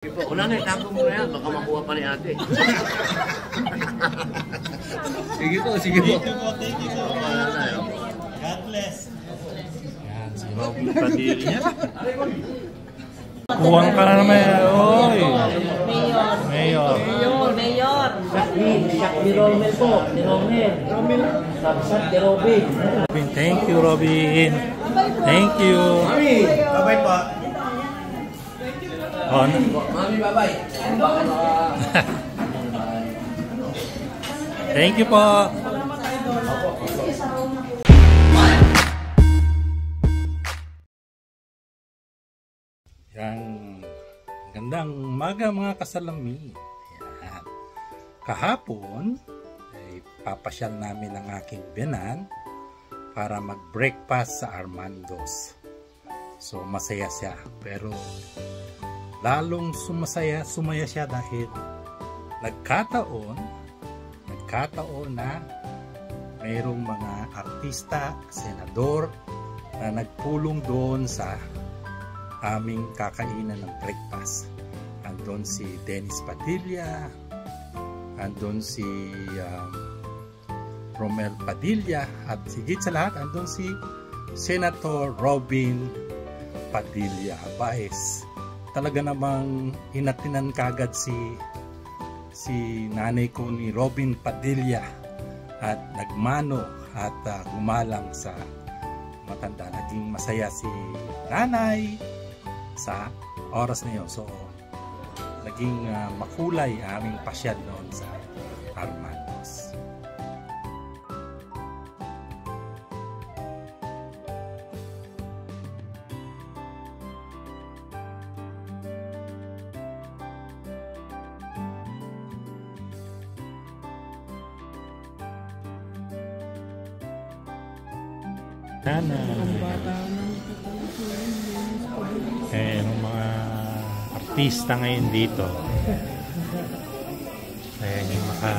Wala na, itago mo na yan. Baka makuha pa ni ate. Sige po, sige po. Thank you po. God bless. Yan, si Robin Padilla. Kuwang ka na naman. Oy. Mayor. Mayor. Shak ni Romel po. Ni Romel. Shak ni Robin. Thank you, Robin. Thank you. Bye-bye po. On. Mami, bye-bye. Thank you po. Yan. Gandang umaga mga kasalami. Yan. Kahapon, ay papasyal namin ang aking biyanan para mag-breakfast sa Armando's. So masaya siya. Pero lalong sumaya siya dahil nagkataon na mayroong mga artista, senador na nagpulong doon sa aming kakainan ng breakfast. Andun si Dennis Padilla, andun si Romel Padilla, at higit sa lahat andun si Senator Robin Padilla. Baes, talaga namang hinatinan kagad si nanay ko ni Robin Padilla at nagmano at gumalang sa matanda. Naging masaya si nanay sa oras na yun. So naging makulay aming pasyal noon sa Armando's. Yung mga artista ngayon dito. Ayan yung mga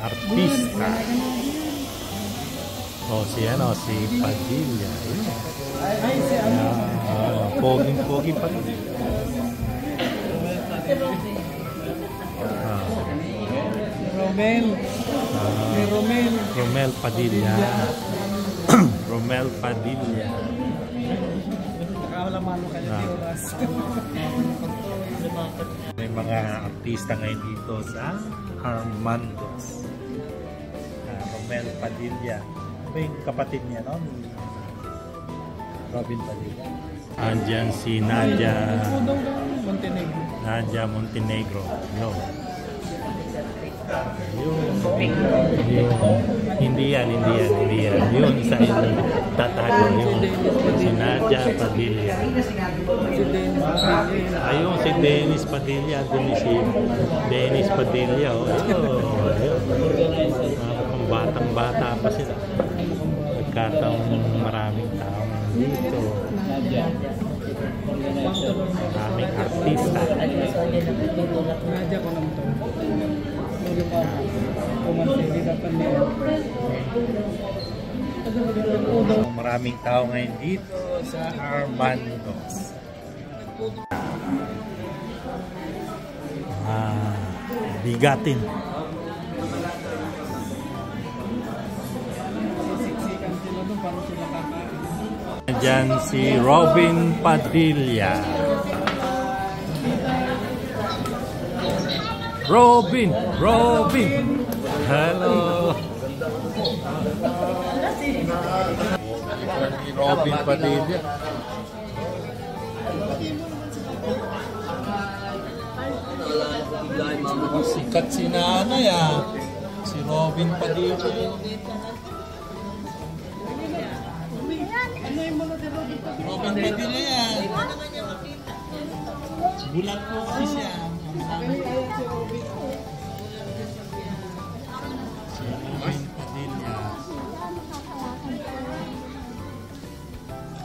artista. Si Padilla. Poging pa rin. Romel Padilla. Romel Padilla. May mga artista ngayon dito sa Armando's. Romel Padilla. Ito yung kapatid niya, no? Robin Padilla. Andyan si Nadia Montenegro. Hindi yan. Yun sa inyo tatago yun. Si Nadia Padilla. Ayun si Dennis Padilla. Doon si Dennis Padilla. Pang batang-bata pa sila. Nagkataong maraming tao dito. Maraming artista. Maraming tao ngayon dito sa Armando's. Bigatin. Diyan si Robin Padilla. Robin. Hello. Robin Padilla. Sikat si nanay si Robin Padilla. Robin Padilla yan. Bulat po kasi siya.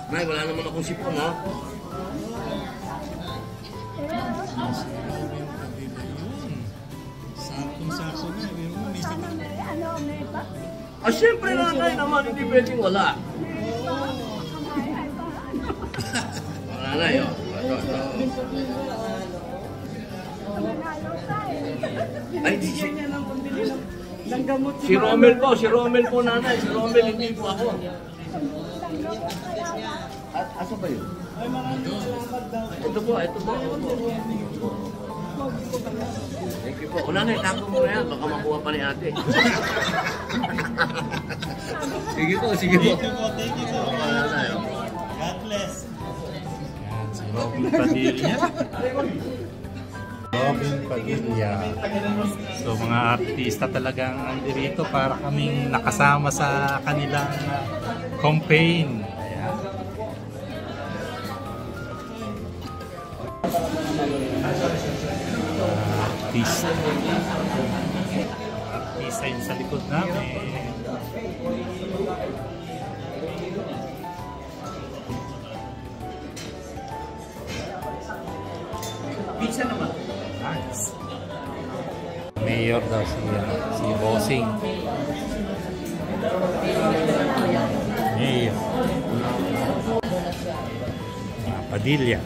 Nay, wala naman akong sipon, ha? Sakong-sakong na. Siyempre nanay naman, hindi pwedeng wala. Nanay, oh. Ito. Ay, si Romel po nanay. Si Romel, hindi po ako. Asa ba yun? Ito po. Thank you po. O nanay, tapo mo na yan. Baka makuha pa ni ate. Sige po. Thank you po. Nanay, oh. God bless. Yan, si Robin Padilla. Robin Padilla. So mga artista talagang nandito para kaming nakasama sa kanilang campaign. Ayan. Artista. Artista yun sa likod namin. Pizza naman. Nice. Mayor daw si Bossing. Mayor. Padilla.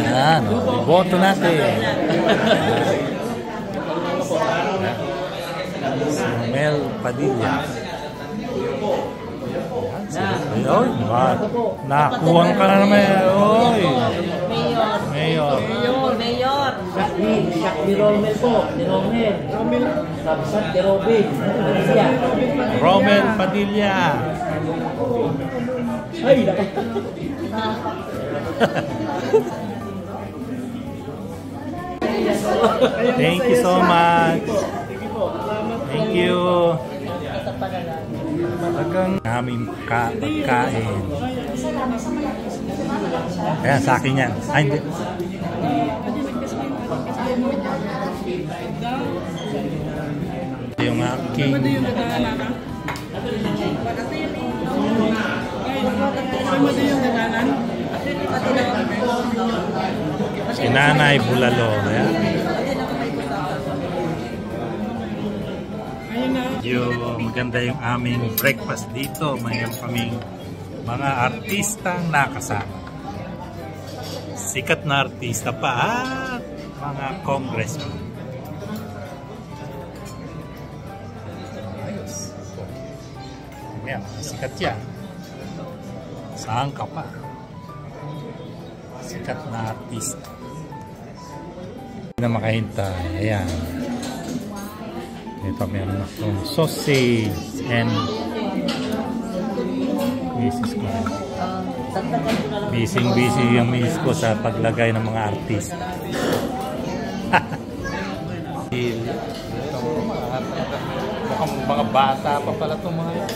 Yan, iboto natin. Si Mel Padilla. Oy, nakuwang ka na naman. Oy. Mayor. Mayor. Siak ni Romel po. Ni Romel. Sabsat ni Robin. Romel Padilla. Ay, Thank you so much. Thank you. Talagang namin pagkain. Ayan, sa akin yan. Ay, hindi. Yung aking si Nanay Bulalo. Ayan. Maganda yung aming breakfast dito. Mayroon kaming mga artistang nakasama. Sikat na artista pa at mga congressman. Ayos. Ayan, sikat yan. Saan ka pa? Sikat na artista. Hindi na makahintay. Ayan. Ito meron akong sausage and misis ko. Busy yung misis ko sa paglagay ng mga artista. Mukhang mga bata pa pala itong mga yan.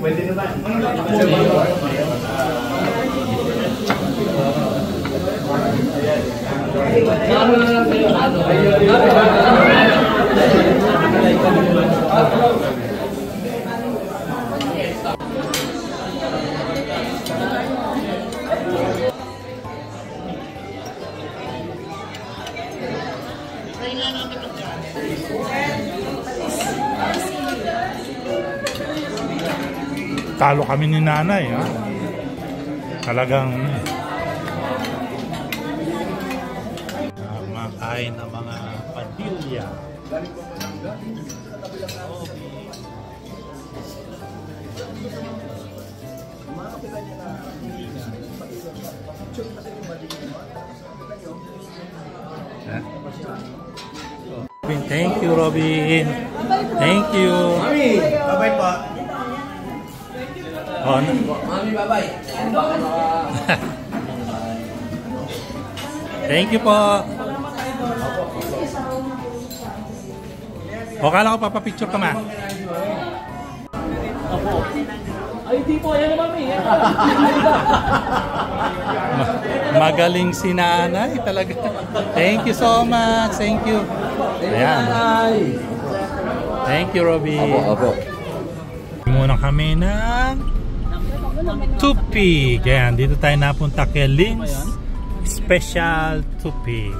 Pwede naman. Talo kami ni Nanay, ha? Talagang makain ng mga Padilla. Thank you, Robin. Thank you. Bye-bye po. Oh, Mami, bye-bye. thank you po. O, kala ko papapicture ka ma. Ay, di po. Yan naman, Mami. Magaling si nanay talaga. Thank you so much. Thank you. Ayan. Thank you, Robby. Opo. Muna kami ng Tupig. Ayan, dito tayo napunta kay Lynn's Special Tupig.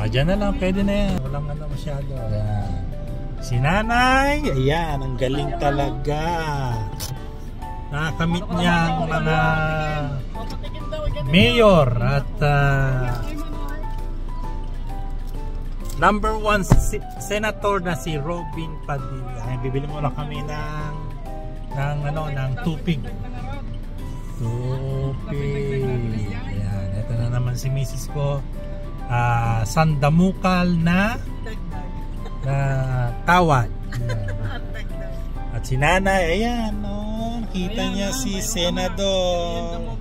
Diyan na lang, pwede na yan. Walang ano masyado. Ayan. Si nanay, ayan, ang galing talaga. Nakakamit niya ang mga mayor at number 1 senator na si Robin Padilla. Ayan, bibili muna kami ng tupig. Tupig. Ayan, ito na naman si Mrs. ko. Sandamukal na tawad. Ayan. At si nanay, ayan, nakita niya si Senador.